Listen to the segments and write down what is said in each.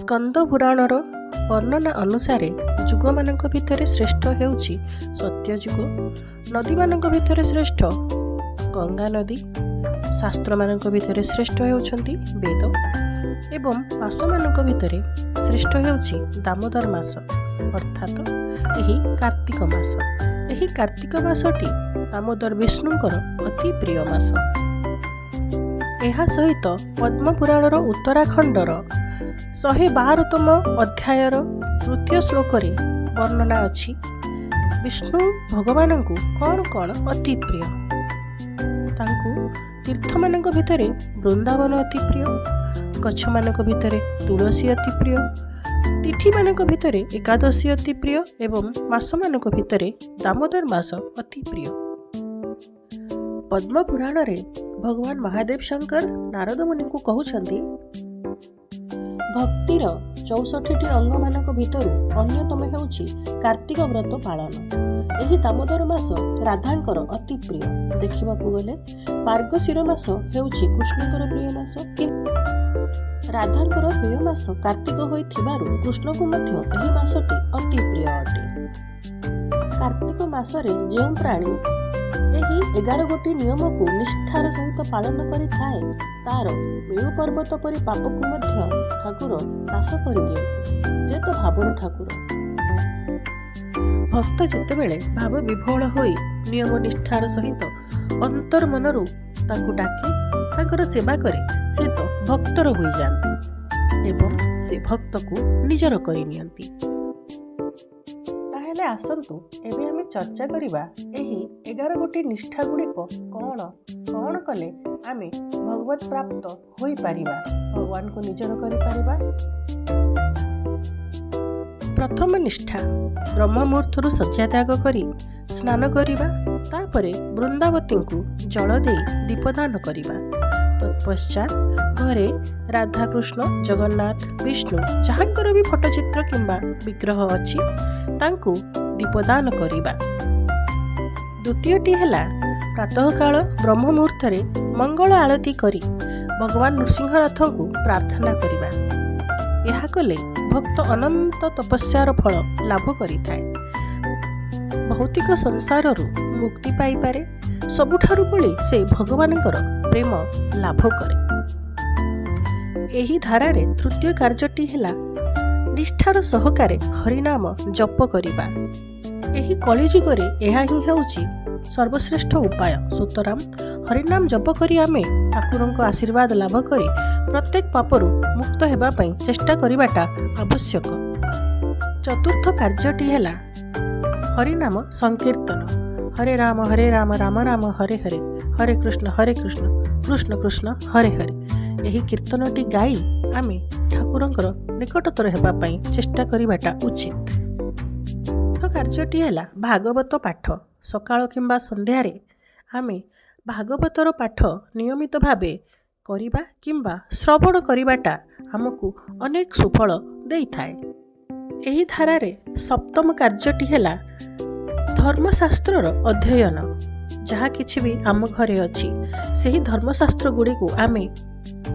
ସ୍କନ୍ଦ ପୁରାଣର ବର୍ଣ୍ଣନା ଅନୁସାରେ ଯୁଗମାନଙ୍କ ଭିତରେ ଶ୍ରେଷ୍ଠ ହେଉଛି ସତ୍ୟଯୁଗ, ନଦୀମାନଙ୍କ ଭିତରେ ଶ୍ରେଷ୍ଠ ଗଙ୍ଗା ନଦୀ, ଶାସ୍ତ୍ରମାନଙ୍କ ଭିତରେ ଶ୍ରେଷ୍ଠ ହେଉଛନ୍ତି ବେଦ ଏବଂ ମାସମାନଙ୍କ ଭିତରେ ଶ୍ରେଷ୍ଠ ହେଉଛି ଦାମୋଦର ମାସ ଅର୍ଥାତ୍ ଏହି କାର୍ତ୍ତିକ ମାସ। ଏହି କାର୍ତ୍ତିକ ମାସଟି ଦାମୋଦର ବିଷ୍ଣୁଙ୍କର ଅତି ପ୍ରିୟ ମାସ। ଏହା ସହିତ ପଦ୍ମପୁରାଣର ଉତ୍ତରାଖଣ୍ଡର 112ତମ ଅଧ୍ୟାୟର ତୃତୀୟ ଶ୍ଲୋକରେ ବର୍ଣ୍ଣନା ଅଛି ବିଷ୍ଣୁ ଭଗବାନଙ୍କୁ କ'ଣ କ'ଣ ଅତି ପ୍ରିୟ। ତାଙ୍କୁ ତୀର୍ଥମାନଙ୍କ ଭିତରେ ବୃନ୍ଦାବନ ଅତି ପ୍ରିୟ, ଗଛମାନଙ୍କ ଭିତରେ ତୁଳସୀ ଅତି ପ୍ରିୟ, ତିଥିମାନଙ୍କ ଭିତରେ ଏକାଦଶୀ ଅତି ପ୍ରିୟ ଏବଂ ମାସମାନଙ୍କ ଭିତରେ ଦାମୋଦର ମାସ ଅତି ପ୍ରିୟ। ପଦ୍ମପୁରାଣରେ ଭଗବାନ ମହାଦେବ ଶଙ୍କର ନାରଦ ମୁନିଙ୍କୁ କହୁଛନ୍ତି, ଭକ୍ତିର 64ଟି ଅଙ୍ଗମାନଙ୍କ ଭିତରୁ ଅନ୍ୟତମ ହେଉଛି କାର୍ତ୍ତିକ ବ୍ରତ ପାଳନ। ଏହି ଦାମୋଦର ମାସ ରାଧାଙ୍କର ଅତି ପ୍ରିୟ। ଦେଖିବାକୁ ଗଲେ ମାର୍ଗଶିର ମାସ ହେଉଛି କୃଷ୍ଣଙ୍କର ପ୍ରିୟ ମାସ, କିନ୍ତୁ ରାଧାଙ୍କର ପ୍ରିୟ ମାସ କାର୍ତ୍ତିକ ହୋଇଥିବାରୁ କୃଷ୍ଣଙ୍କୁ ମଧ୍ୟ ଏହି ମାସଟି ଅତି ପ୍ରିୟ ଅଟେ। କାର୍ତ୍ତିକ ମାସରେ ଯେଉଁ ପ୍ରାଣୀ ଏହି 11 ଗୋଟି ନିୟମକୁ ନିଷ୍ଠାର ସହିତ ପାଳନ କରିଥାଏ, ତାର ମେରୁ ପର୍ବତ ପରି ପାପକୁ ମଧ୍ୟ ଠାକୁର ନାଶ କରିଦିଅନ୍ତି। ସେ ତ ଭାବର ଠାକୁର। ଭକ୍ତ ଯେତେବେଳେ ଭାବ ବିଭୋଳ ହୋଇ ନିୟମ ନିଷ୍ଠାର ସହିତ ଅନ୍ତର ମନରୁ ତାଙ୍କୁ ଡାକେ, ତାଙ୍କର ସେବା କରେ, ସେ ତ ଭକ୍ତର ହୋଇଯାଆନ୍ତି ଏବଂ ସେ ଭକ୍ତକୁ ନିଜର କରିନିଅନ୍ତି। ତାହେଲେ ଆସନ୍ତୁ ଏବେ ଆମେ ଚର୍ଚ୍ଚା କରିବା ଏହି 11 ଗୋଟି ନିଷ୍ଠା ଗୁଡ଼ିକ କ'ଣ କ'ଣ କଲେ ଆମେ ଭଗବତ ପ୍ରାପ୍ତ ହୋଇପାରିବା, ଭଗବାନଙ୍କୁ ନିଜର କରିପାରିବା। ପ୍ରଥମ ନିଷ୍ଠା, ବ୍ରହ୍ମ ମୁହୂର୍ତ୍ତରୁ ଶଯ୍ୟା ତ୍ୟାଗ କରି ସ୍ନାନ କରିବା, ତାପରେ ବୃନ୍ଦାବତୀଙ୍କୁ ଜଳ ଦେଇ ଦୀପଦାନ କରିବା। ତତ୍ପଶ୍ଚାତ ଘରେ ରାଧାକୃଷ୍ଣ, ଜଗନ୍ନାଥ, ବିଷ୍ଣୁ ଯାହାଙ୍କର ବି ଫଟୋଚିତ୍ର କିମ୍ବା ବିଗ୍ରହ ଅଛି ତାଙ୍କୁ ଦୀପଦାନ କରିବା। ଦ୍ୱିତୀୟଟି ହେଲା ପ୍ରାତଃକାଳ ବ୍ରହ୍ମ ମୁହୂର୍ତ୍ତରେ ମଙ୍ଗଳ ଆଳତି କରି ଭଗବାନ ନୃସିଂହନାଥଙ୍କୁ ପ୍ରାର୍ଥନା କରିବା। ଏହା କଲେ ଭକ୍ତ ଅନନ୍ତ ତପସ୍ୟାର ଫଳ ଲାଭ କରିଥାଏ, ଭୌତିକ ସଂସାରରୁ ମୁକ୍ତି ପାଇପାରେ, ସବୁଠାରୁ ବଳି ସେ ଭଗବାନଙ୍କର ପ୍ରେମ ଲାଭ କରେ। ଏହି ଧାରାରେ ତୃତୀୟ କାର୍ଯ୍ୟଟି ହେଲା ନିଷ୍ଠାର ସହକାରେ ହରିନାମ ଜପ କରିବା। ଏହି କଳିଯୁଗରେ ଏହା ହିଁ ହେଉଛି ସର୍ବଶ୍ରେଷ୍ଠ ଉପାୟ। ସୁତରାଂ ହରିନାମ ଜପ କରି ଆମେ ଠାକୁରଙ୍କ ଆଶୀର୍ବାଦ ଲାଭ କରି ପ୍ରତ୍ୟେକ ପାପରୁ ମୁକ୍ତ ହେବା ପାଇଁ ଚେଷ୍ଟା କରିବାଟା ଆବଶ୍ୟକ। ଚତୁର୍ଥ କାର୍ଯ୍ୟଟି ହେଲା ହରିନାମ ସଂକୀର୍ତ୍ତନ। ହରେ ରାମ ରାମ ରାମ ହରେ ହରେ, ହରେ କୃଷ୍ଣ କୃଷ୍ଣ କୃଷ୍ଣ ହରେ ହରେ। ଏହି କୀର୍ତ୍ତନଟି ଗାଇ ଆମେ ଠାକୁରଙ୍କର ନିକଟତର ହେବା ପାଇଁ ଚେଷ୍ଟା କରିବାଟା ଉଚିତ। କାର୍ଯ୍ୟଟି ହେଲା ଭାଗବତ ପାଠ। ସକାଳ କିମ୍ବା ସନ୍ଧ୍ୟାରେ ଆମେ ଭାଗବତର ପାଠ ନିୟମିତ ଭାବେ କରିବା କିମ୍ବା ଶ୍ରବଣ କରିବାଟା ଆମକୁ ଅନେକ ସୁଫଳ ଦେଇଥାଏ। ଏହି ଧାରାରେ ସପ୍ତମ କାର୍ଯ୍ୟଟି ହେଲା ଧର୍ମଶାସ୍ତ୍ରର ଅଧ୍ୟୟନ। ଯାହା କିଛି ବି ଆମ ଘରେ ଅଛି ସେହି ଧର୍ମଶାସ୍ତ୍ର ଗୁଡ଼ିକୁ ଆମେ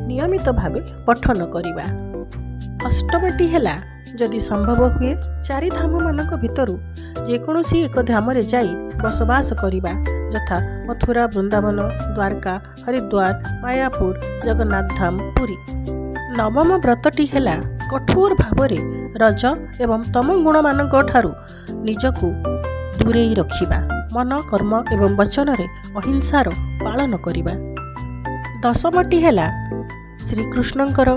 ନିୟମିତ ଭାବେ ପଠନ କରିବା। ଅଷ୍ଟମଟି ହେଲା ଯଦି ସମ୍ଭବ ହୁଏ 4 ଧାମମାନଙ୍କ ଭିତରୁ ଯେକୌଣସି ଏକ ଧାମରେ ଯାଇ ବସବାସ କରିବା, ଯଥା ମଥୁରା, ବୃନ୍ଦାବନ, ଦ୍ୱାରକା, ହରିଦ୍ୱାର, ମାୟାପୁର, ଜଗନ୍ନାଥ ଧାମ, ପୁରୀ। ନବମ ବ୍ରତଟି ହେଲା କଠୋର ଭାବରେ ରଜ ଏବଂ ତମ ଗୁଣମାନଙ୍କ ଠାରୁ ନିଜକୁ ଦୂରେଇ ରଖିବା, ମନ, କର୍ମ ଏବଂ ବଚନରେ ଅହିଂସାର ପାଳନ କରିବା। ଦଶମଟି ହେଲା ଶ୍ରୀକୃଷ୍ଣଙ୍କର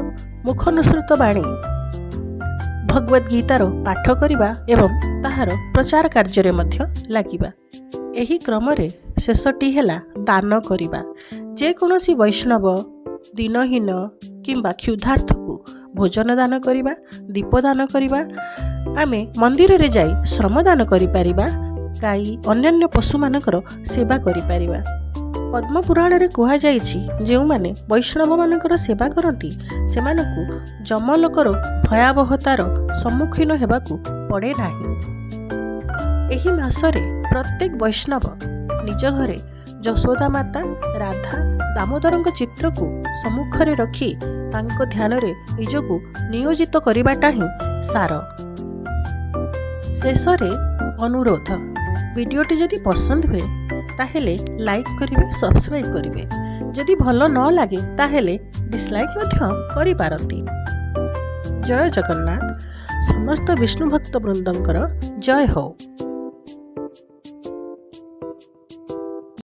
ମୁଖନିସୃତ ବାଣୀ ଭଗବତ ଗୀତାର ପାଠ କରିବା ଏବଂ ତାହାର ପ୍ରଚାର କାର୍ଯ୍ୟରେ ମଧ୍ୟ ଲାଗିବା। ଏହି କ୍ରମରେ ଶେଷଟି ହେଲା ଦାନ କରିବା। ଯେକୌଣସି ବୈଷ୍ଣବ, ଦିନହୀନ କିମ୍ବା କ୍ଷୁଧାର୍ଥକୁ ଭୋଜନ ଦାନ କରିବା, ଦୀପଦାନ କରିବା, ଆମେ ମନ୍ଦିରରେ ଯାଇ ଶ୍ରମଦାନ କରିପାରିବା, ଗାଈ ଅନ୍ୟାନ୍ୟ ପଶୁମାନଙ୍କର ସେବା କରିପାରିବା। ପଦ୍ମପୁରାଣରେ କୁହାଯାଇଛି ଯେଉଁମାନେ ବୈଷ୍ଣବମାନଙ୍କର ସେବା କରନ୍ତି ସେମାନଙ୍କୁ ଯମଲୋକର ଭୟାବହତାର ସମ୍ମୁଖୀନ ହେବାକୁ ପଡ଼େ ନାହିଁ। ଏହି ମାସରେ ପ୍ରତ୍ୟେକ ବୈଷ୍ଣବ ନିଜ ଘରେ ଯଶୋଦା ମାତା ରାଧା ଦାମୋଦରଙ୍କ ଚିତ୍ରକୁ ସମ୍ମୁଖରେ ରଖି ତାଙ୍କ ଧ୍ୟାନରେ ନିଜକୁ ନିୟୋଜିତ କରିବାଟା ହିଁ ସାର। ଶେଷରେ ଅନୁରୋଧ, ଭିଡ଼ିଓଟି ଯଦି ପସନ୍ଦ ହୁଏ ତାହେଲେ ଲାଇକ୍ କରିବେ, ସବସ୍କ୍ରାଇବ୍ କରିବେ। ଯଦି ଭଲ ନ ଲାଗେ ତାହେଲେ ଡିସଲାଇକ୍ ମଧ୍ୟ କରିପାରନ୍ତି। ଜୟ ଜଗନ୍ନାଥ। ସମସ୍ତ ବିଷ୍ଣୁ ଭକ୍ତ ବୃନ୍ଦଙ୍କର ଜୟ ହଉ।